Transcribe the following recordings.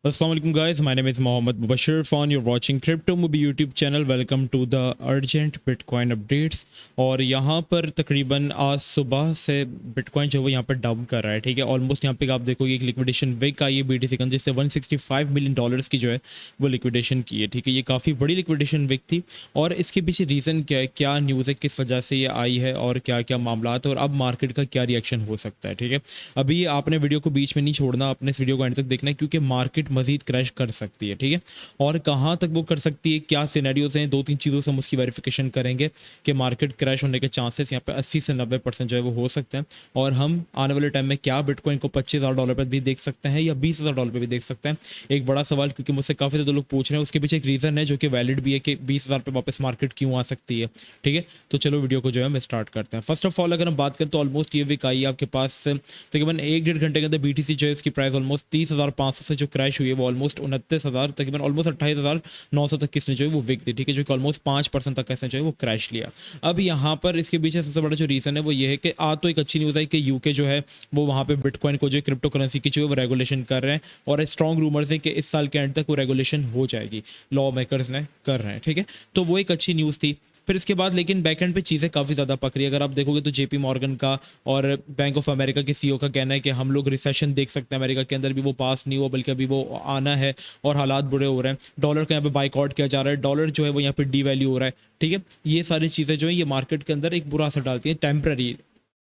Assalamualaikum guys, my name is Mohammed Mubashir Fan. You're watching Crypto Movie YouTube channel. Welcome to the urgent Bitcoin updates. और यहाँ पर तकरीबन आज सुबह से बिटकॉइन जो है वो यहाँ पर डाउन कर रहा है, ठीक है। ऑलमोस्ट यहाँ पे आप देखोगे एक लिक्विडेशन विक आई है BTC के अंदर, जिससे 165 मिलियन डॉलर्स की जो है वो लिक्विडेशन की है, ठीक है। ये काफ़ी बड़ी लिक्विडेशन विक थी और इसके पीछे रीज़न क्या है, क्या न्यूज़ है, किस वजह से ये आई है और क्या क्या मामला है और अब मार्केट का क्या रिएक्शन हो सकता है, ठीक है। अभी आपने वीडियो को बीच में नहीं छोड़ना, अपने इस वीडियो को एंड तक देखना है क्योंकि मार्केट मजीद क्रैश कर सकती है, ठीक है। और कहाँ तक वो कर सकती है, क्या सिनेरियोज हैं, दो तीन चीज़ों से हम उसकी वेरिफिकेशन करेंगे कि मार्केट क्रैश होने के चांसेस यहाँ पे 80 से 90% जो है वो हो सकते हैं। और हम आने वाले टाइम में क्या बिटकॉइन को $25,000 पर भी देख सकते हैं या $20,000 पर भी देख सकते हैं, एक बड़ा सवाल, क्योंकि मुझसे काफ़ी ज़्यादा लोग पूछ रहे हैं। उसके पीछे एक रीज़न है जो कि वैलिड भी है कि 20,000 पे वापस मार्केट क्यों आ सकती है, ठीक है। तो चलो वीडियो को जो है हम स्टार्ट करते हैं। फर्स्ट ऑफ ऑल अगर हम बात करें तो ऑलमोस्ट ये वीक आई है आपके पास तकरीबन एक डेढ़ घंटे के अंदर BTC जो है इसकी प्राइस ऑलमोस्ट 30,500 से जो क्रैश हुई है वो ऑलमोस्ट 29,000 तकरीबन ऑलमोस्ट 28,900 तक किसने जो है वो विक दी, ठीक है, जो कि ऑलमोस्ट 5% तक इसने जो है वो क्रैश लिया। अब यहाँ पर इसके पीछे सबसे बड़ा जो रीज़न है वो ये है कि आज तो एक अच्छी न्यूज़ है कि यूके जो है वो वहाँ पे बिटकॉइन को जो है क्रिप्टो करेंसी की जो है वो रेगुलेशन कर रहे हैं और स्ट्रॉन्ग रूमर्स है कि इस साल के एंड तक वो रेगुलेशन हो जाएगी, लॉ मेकर्स ने कर रहे हैं, ठीक है। तो वो एक अच्छी न्यूज़ थी। फिर इसके बाद लेकिन बैकएंड पे चीज़ें काफ़ी ज़्यादा पक रही है। अगर आप देखोगे तो JP मॉर्गन का और बैंक ऑफ अमेरिका के CEO का कहना है कि हम लोग रिसेशन देख सकते हैं अमेरिका के अंदर भी, वो पास नहीं हुआ बल्कि अभी वो आना है और हालात बुरे हो रहे हैं। डॉलर का यहाँ पे बाइकआउट किया जा रहा है, डॉलर जो है वो यहाँ पे डीवैल्यू हो रहा है, ठीक है। ये सारी चीज़ें जो है ये मार्केट के अंदर एक बुरा असर डालती हैं टेम्पररी।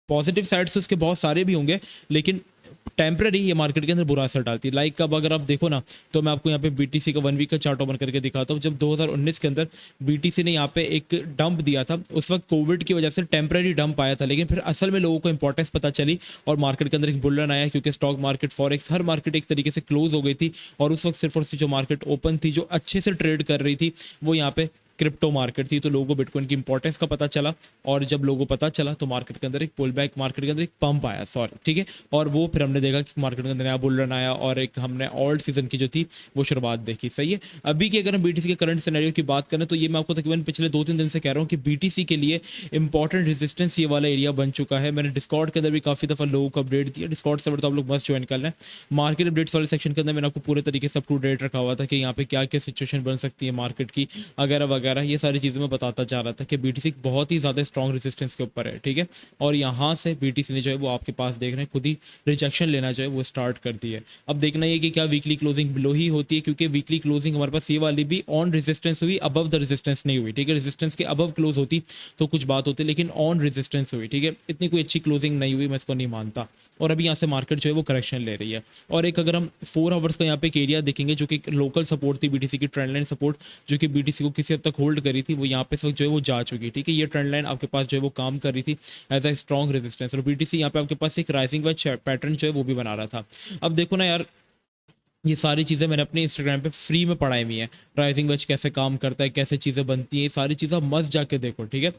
पॉजिटिव साइड्स तो उसके बहुत सारे भी होंगे लेकिन टेम्पररी ये मार्केट के अंदर बुरा असर डालती है। लाइक अब अगर आप देखो ना तो मैं आपको यहाँ पे BTC का 1 वीक का चार्ट ओपन करके दिखाता हूँ। जब 2019 के अंदर BTC ने यहाँ पे एक डंप दिया था, उस वक्त कोविड की वजह से टेम्पररी डंप आया था, लेकिन फिर असल में लोगों को इंपॉर्टेंस पता चली और मार्केट के अंदर एक बुल रन आया क्योंकि स्टॉक मार्केट, फॉरेक्स, हर मार्केट एक तरीके से क्लोज हो गई थी और उस वक्त सिर्फ और सिर्फ जो मार्केट ओपन थी, जो अच्छे से ट्रेड कर रही थी, वो यहाँ पे क्रिप्टो मार्केट थी। तो लोगों को बिटकॉइन की इंपॉर्टेंस का पता चला और जब लोगों को पता चला तो मार्केट के अंदर एक पुल बैक, मार्केट के अंदर एक पंप आया, सॉरी, ठीक है। और वो फिर हमने देखा कि मार्केट के अंदर नया बुल रन आया और एक हमने ऑल्ट सीजन की जो थी वो शुरुआत देखी, सही है। अभी की अगर हम BTC के करंट सिनेरियो की बात करें तो ये मैं आपको तकरीबन पिछले 2-3 दिन से कह रहा हूँ कि BTC के लिए इंपॉर्टेंट रेजिस्टेंस ये वाला एरिया बन चुका है। मैंने डिस्कॉर्ड के अंदर भी काफ़ी दफ़ा लोगों को अपडेट दिया, डिस्कॉर्ड सर्वर तो आप लोग मस्त ज्वाइन कर लें। मार्केट अपडेट्स वाले सेक्शन के अंदर मैंने आपको पूरे तरीके से अप टू डेट रखा हुआ था कि यहाँ पे क्या क्या सिचुएशन बन सकती है मार्केट की वगैरह वगैरह, ये सारी चीज़ें मैं बताता जा रहा था कि BTC बहुत ही ज़्यादा स्ट्रॉन्ग रेजिस्टेंस के ऊपर है, ठीक है। और यहाँ से BTC ने जो है वो आपके पास देख रहे हैं खुद ही रिजेक्शन लेना जो है वो स्टार्ट कर दी है। अब देखना ये कि क्या वीकली क्लोजिंग बिलो ही होती है, क्योंकि वीकली क्लोजिंग हमारे पास ये वाली भी ऑन रेजिस्टेंस हुई, अबव द रेजिस्टेंस नहीं हुई, ठीक है। रेजिस्टेंस के अबव क्लोज होती तो कुछ बात होती, लेकिन ऑन रेजिस्टेंस हुई, ठीक है। इतनी कोई अच्छी क्लोजिंग नहीं हुई, मैं इसको नहीं मानता। और अभी यहाँ से मार्केट जो है वो करेक्शन ले रही है। और एक अगर हम 4 आवर्स का यहाँ पे एक एरिया देखेंगे जो कि लोकल सपोर्ट थी BTC की, ट्रेंड लाइन सपोर्ट जो कि BTC को किसी हद तक होल्ड करी थी, वो यहाँ पे इस वक्त जो है वो जा चुकी, ठीक है। ये ट्रेंड लाइन आपके पास जो है वो काम कर रही थी एज अ स्ट्रॉन्ग रेजिस्टेंस और BTC यहाँ पे आपके पास एक राइजिंग वेज पैटर्न जो है वो भी बना रहा था। अब देखो ना यार, ये सारी चीज़ें मैंने अपने इंस्टाग्राम पे फ्री में पढ़ाई हुई हैं। राइजिंग वेज कैसे काम करता है, कैसे चीज़ें बनती हैं, ये सारी चीज़ें आप मस्त जाके देखो, ठीक है।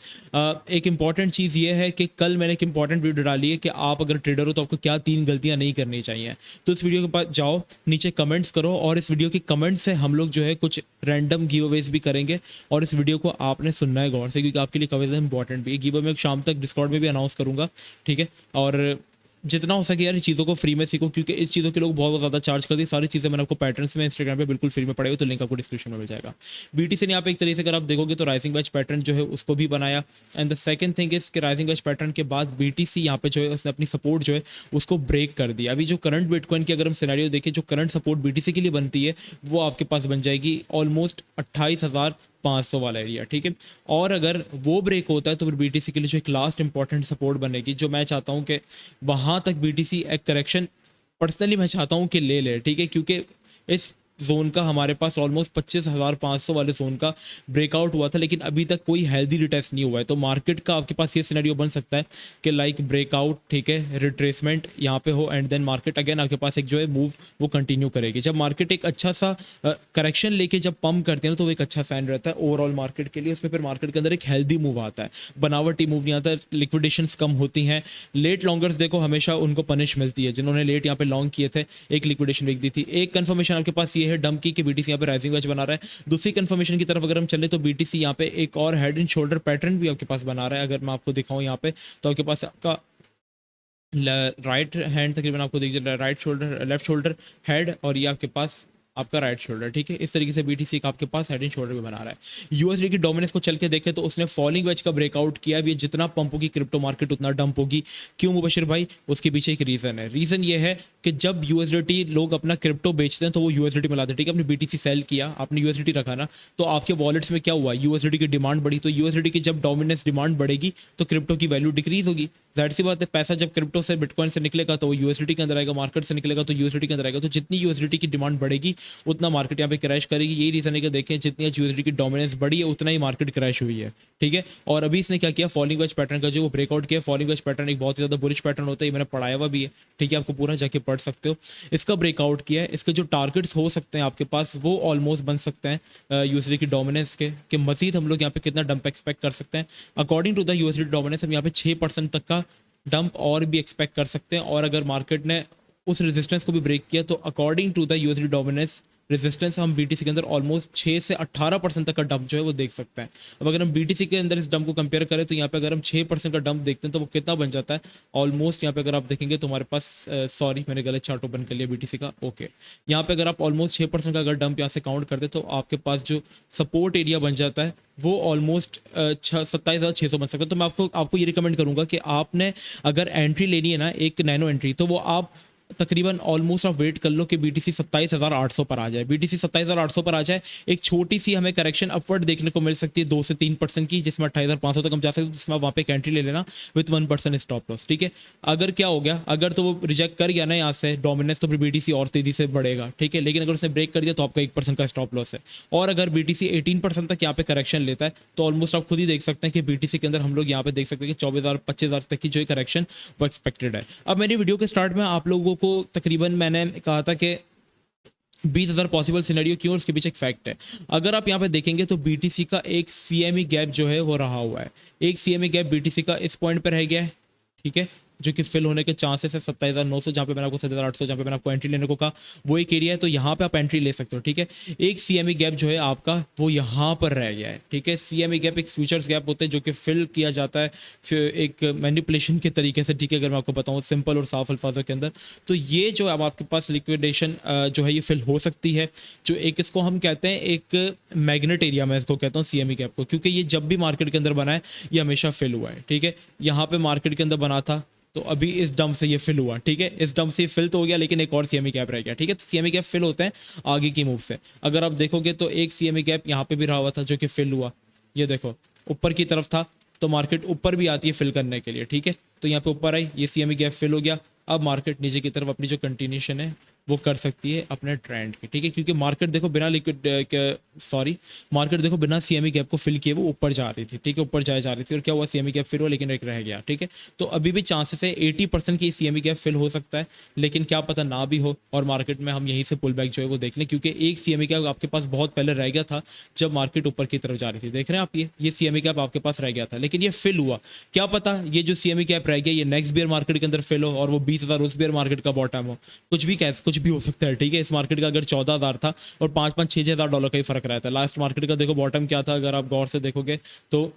एक इंपॉर्टेंट चीज़ ये है कि कल मैंने एक इंपॉर्टेंट वीडियो डाली है कि आप अगर ट्रेडर हो तो आपको क्या 3 गलतियां नहीं करनी चाहिए। तो इस वीडियो के पास जाओ, नीचे कमेंट्स करो और इस वीडियो के कमेंट से हम लोग जो है कुछ रैंडम गिव अवेज भी करेंगे और इस वीडियो को आपने सुनना है गौर से क्योंकि आपके लिए काफ़ी ज़्यादा इंपॉर्टेंट भी है। गिव अवे मैं शाम तक डिस्कॉर्ड में भी अनाउंस करूँगा, ठीक है। और जितना हो सके यार चीज़ों को फ्री में सीखो क्योंकि इस चीज़ों के लोग बहुत ज़्यादा चार्ज करते हैं। सारी चीज़ें मैंने आपको पैटर्न्स में इंस्टाग्राम पे बिल्कुल फ्री में पढ़ाई हुई, तो लिंक आपको डिस्क्रिप्शन में मिल जाएगा। BTC ने यहाँ पे एक तरीके से अगर आप देखोगे तो राइजिंग वेज पैटर्न जो है उसको भी बनाया and the second thing is कि राइजिंग वेज पैटर्न के बाद BTC यहाँ पे जो है उसने अपनी सपोर्ट जो है उसको ब्रेक कर दिया। अभी जो करंट बिटकॉइन की अगर हम सिनेरियो देखें, जो करंट सपोर्ट BTC के लिए बनती है वो आपके पास बन जाएगी ऑलमोस्ट 28,500 वाला एरिया, ठीक है। और अगर वो ब्रेक होता है तो फिर BTC के लिए जो एक लास्ट इंपॉर्टेंट सपोर्ट बनेगी, जो मैं चाहता हूँ कि वहाँ तक BTC एक करेक्शन पर्सनली मैं चाहता हूँ कि ले ले, ठीक है, क्योंकि इस जोन का हमारे पास ऑलमोस्ट 25,500 वाले जोन का ब्रेकआउट हुआ था लेकिन अभी तक कोई हेल्दी रिटेस्ट नहीं हुआ है। तो मार्केट का आपके पास ये सिनेरियो बन सकता है कि लाइक ब्रेकआउट, ठीक है, रिट्रेसमेंट यहाँ पे हो एंड देन मार्केट अगेन आपके पास एक जो है मूव वो कंटिन्यू करेगी। जब मार्केट एक अच्छा सा करेक्शन लेके जब पंप करते हैं तो वो एक अच्छा साइन रहता है ओवरऑल मार्केट के लिए। उसमें फिर मार्केट के अंदर एक हेल्दी मूव आता है, बनावटी मूव नहीं आता, लिक्विडेशंस कम होती हैं। लेट लॉन्गर्स देखो हमेशा उनको पनिश मिलती है, जिन्होंने लेट यहाँ पे लॉन्ग किए थे एक लिक्विडेशन वेक दी थी। एक कंफर्मेशन आपके पास ये है डंप की कि BTC यहाँ पे राइजिंग वेज बना रहा है। दूसरी कंफर्मेशन की तरफ अगर हम चले तो BTC यहाँ पे एक और हेड एंड शोल्डर पैटर्न भी आपके पास बना रहा है। अगर मैं आपको दिखाऊं यहाँ पे तो आपके पास आपका राइट हैंड तकरीबन आपको दिख रहा है, right shoulder, left shoulder head, और ये आपके पास आपका राइट शोल्डर, ठीक है। इस तरीके से बीटीसी का आपके पास हेड एंड शोल्डर भी बना रहा है। यूएसडी की डोमिनेंस को चल के देखें तो उसने फॉलिंग वेज का ब्रेकआउट किया। अब ये जितना पंप होगी क्रिप्टो मार्केट उतना डंप होगी। क्यों मुबशिर भाई? उसके पीछे एक रीजन है। रीजन ये है कि जब यूएसडीटी लोग अपना क्रिप्टो बेचते हैं तो वो यूएसडीटी में लाते हैं, ठीक है। आपने बीटीसी सेल किया, आपने यूएसडीटी रखा ना, तो आपके वॉलेट्स में क्या हुआ? यूएसडीटी की डिमांड बढ़ी। तो यूएसडीटी की जब डोमिनेंस डिमांड बढ़ेगी तो क्रिप्टो की वैल्यू डिक्रीज होगी। जाहिर सी बात है, पैसा जब क्रिप्टो से बिटकॉइन से निकलेगा तो वो यूएसडीटी के अंदर आएगा, मार्केट से निकलेगा तो यूएसडीटी के अंदर आएगा। तो जितनी यूएसडीटी की डिमांड बढ़ेगी उतना मार्केट यहाँ पे क्रैश करेगी। यही रीजन है कि देखें जितनी यूएसडीटी की डोमिनेंस बढ़ी है उतना ही मार्केट क्रैश हुई है, ठीक है। और अभी इसने क्या किया? फॉलिंग वेज पैटर्न का जो वो ब्रेकआउट किया। फॉलिंग वेज पैटर्न एक बहुत ज़्यादा बुलिश पैटर्न होता है, ये मैंने पढ़ाया हुआ भी है, ठीक है। आपको पूरा जाके पढ़ सकते हो। इसका ब्रेकआउट किया है। इसके जो टारगेट्स हो सकते हैं आपके पास वो ऑलमोस्ट बन सकते हैं यूएसडी की डोमिनेंस के मजीद हम लोग यहाँ पे कितना डंप एक्सपेक्ट कर सकते हैं? According to the USD dominance हम यहाँ पे 6% तक का डंप और भी एक्सपेक्ट कर सकते हैं। और अगर मार्केट ने उस रेजिस्टेंस को भी ब्रेक किया तो according to the USD dominance resistance हम बीटीसी के अंदर ऑलमोस्ट 6 से 18% तक का डंप जो है वो देख सकते हैं। अब अगर हम बीटीसी के अंदर इस डंप को कंपेयर करें तो यहाँ पे अगर हम 6% का डंप देखते हैं तो वो कितना बन जाता है? ऑलमोस्ट यहाँ पे अगर आप देखेंगे तो हमारे पास सॉरी मैंने गलत चार्ट ओपन कर लिया बीटीसी का, ओके। यहाँ पे अगर आप ऑलमोस्ट 6% का अगर डंप यहाँ से काउंट करते तो आपके पास जो सपोर्ट एरिया बन जाता है वो ऑलमोस्ट 27,600 बन सकता है। तो मैं आपको ये रिकमेंड करूंगा कि आपने अगर एंट्री लेनी है ना, एक नैनो एंट्री, तो वो आप तकरीबन ऑलमोस्ट आप वेट कर लो कि बीटीसी 27,800 पर आ जाए। बीटीसी 27,800 पर आ जाए, एक छोटी सी हमें करेक्शन अपवर्ड देखने को मिल सकती है 2 से 3% की, जिसमें 28,500 तक हम जा सकते हैं। जिसमें वहाँ पे एक एंट्री ले लेना विथ 1% स्टॉप लॉस, ठीक है। अगर क्या हो गया, अगर तो वो रिजेक्ट कर गया ना यहाँ से डोमिनेंस, तो फिर बीटीसी और तेजी से बढ़ेगा, ठीक है। लेकिन अगर उसने ब्रेक कर दिया तो आपका 1% का स्टॉप लॉस है। और अगर बीटीसी 18% तक यहाँ पे करेक्शन लेता है तो ऑलमोस्ट आप खुद ही देख सकते हैं कि बीटीसी के अंदर हम लोग यहाँ पे देख सकते हैं कि 24,000 25,000 तक की जो करेक्शन वो एक्सपेक्टेड है। अब मेरी वीडियो के स्टार्ट में आप लोगों को तकरीबन मैंने कहा था कि 20,000 पॉसिबल सिनेरियो क्यों, और उसके पीछे एक फैक्ट है। अगर आप यहाँ पे देखेंगे तो बीटीसी का एक सीएमई गैप जो है वो रहा हुआ है। एक सीएमई गैप बीटीसी का इस पॉइंट पर रह गया है, ठीक है, जो कि फिल होने के चांसेस है 27,900, जहाँ पे मैंने आपको 27,800 जहाँ पे मैंने आपको एंट्री लेने को कहा, वो एक एरिया है। तो यहाँ पे आप एंट्री ले सकते हो, ठीक है। एक सीएमई गैप जो है आपका वो यहाँ पर रह गया है, ठीक है। सीएमई गैप एक फ्यूचर्स गैप होते हैं जो कि फिल किया जाता है एक मैनिपुलेशन के तरीके से, ठीक है। अगर मैं आपको बताऊँ सिंपल और साफ अल्फाजों के अंदर, तो ये जो अब आपके पास लिक्विडेशन जो है ये फिल हो सकती है। जो एक इसको हम कहते हैं एक मैग्नेट एरिया, मैं इसको कहता हूँ सीएमई गैप को, क्योंकि ये जब भी मार्केट के अंदर बना है ये हमेशा फिल हुआ है, ठीक है। यहाँ पे मार्केट के अंदर बना था तो अभी इस डंप से ये फिल हुआ, ठीक है। इस डंप से ये फिल तो हो गया, लेकिन एक और सीएमई गैप रह गया, ठीक है। तो सीएमई गैप फिल होते हैं आगे की मूव से। अगर आप देखोगे तो एक सीएमई गैप यहाँ पे भी रहा हुआ था जो कि फिल हुआ, ये देखो ऊपर की तरफ था, तो मार्केट ऊपर भी आती है फिल करने के लिए, ठीक है। तो यहाँ पे ऊपर आई, ये सीएमई गैप फिल हो गया। अब मार्केट नीचे की तरफ अपनी जो कंटिन्यूशन है वो कर सकती है अपने ट्रेंड की, ठीक है। क्योंकि मार्केट देखो बिना मार्केट देखो बिना सीएमई गैप को फिल किए वो ऊपर जा रही थी, ठीक है, ऊपर जा रही थी। और क्या हुआ, सीएमई गैप फिल हुआ लेकिन एक रह गया, ठीक है। तो अभी भी चांसेस है 80% की सीएमई गैप फिल हो सकता है, लेकिन क्या पता ना भी हो और मार्केट में हम यहीं से पुल बैक जो है वो देख लें। क्योंकि एक सीएमई गैप आपके पास बहुत पहले रह गया था जब मार्केट ऊपर की तरफ जा रही थी, देख रहे हैं आप, ये सीएमई गैप आपके पास रह गया था लेकिन ये फिल हुआ। क्या पता ये जो सीएमई गैप रह गया ये नेक्स्ट बियर मार्केट के अंदर फिल हो और वो 20,000 उस बियर मार्केट का बॉटम हो, कुछ भी हो सकता है, ठीक है। इस मार्केट का अगर 14,000 था और 5-5 6 $6,000 का ही फर्क रहता है। लास्ट मार्केट का देखो बॉटम क्या था, अगर आप गौर से देखोगे तो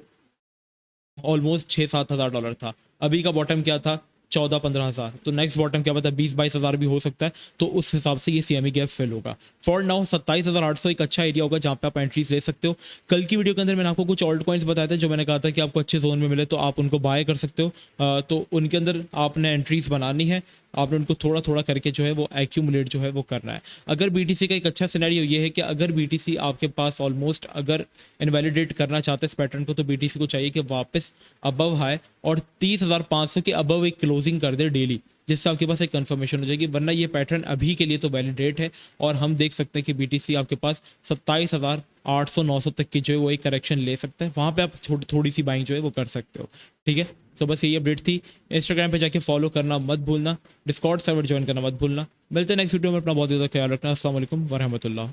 ऑलमोस्ट 6-7 हज़ार डॉलर था। अभी का बॉटम क्या था, 14-15 हज़ार। तो नेक्स्ट बॉटम क्या पता 20-22 हज़ार भी हो सकता है। तो उस हिसाब से ये सीएमई गैप फिल होगा। फॉर नाउ 27,800 एक अच्छा एरिया होगा जहाँ पे आप एंट्रीज ले सकते हो। कल की वीडियो के अंदर मैंने आपको कुछ ऑल्ट कॉइन्स बताए थे जो मैंने कहा था कि आपको अच्छे जोन में मिले तो आप उनको बाय कर सकते हो। तो उनके अंदर आपने एंट्रीज बनानी है, आपने उनको थोड़ा थोड़ा करके जो है वो एक्यूमुलेट जो है वो करना है। अगर बीटीसी का एक अच्छा सिनेरियो ये है कि अगर बीटीसी आपके पास ऑलमोस्ट अगर इनवैलिडेट करना चाहते हैं इस पैटर्न को, तो बीटीसी को चाहिए कि वापस अबव हाई और 30,500 के अबव एक क्लोजिंग कर दे डेली, जिससे आपके पास एक कंफर्मेशन हो जाएगी। वरना ये पैटर्न अभी के लिए तो वैलिडेट है और हम देख सकते हैं कि बीटीसी आपके पास 27,800-900 तक की जो है वो एक करेक्शन ले सकता है। वहाँ पे आप थोड़ी सी बाइंग जो है वो कर सकते हो, ठीक है। तो बस यही अपडेट थी। इंस्टाग्राम पे जाके फॉलो करना मत भूलना, डिस्कॉर्ड सर्वर ज्वाइन करना मत भूलना। मिलते हैं नेक्स्ट वीडियो में, अपना बहुत ज़्यादा ख्याल रखना। अस्सलाम वालेकुम वरहमतुल्लाह।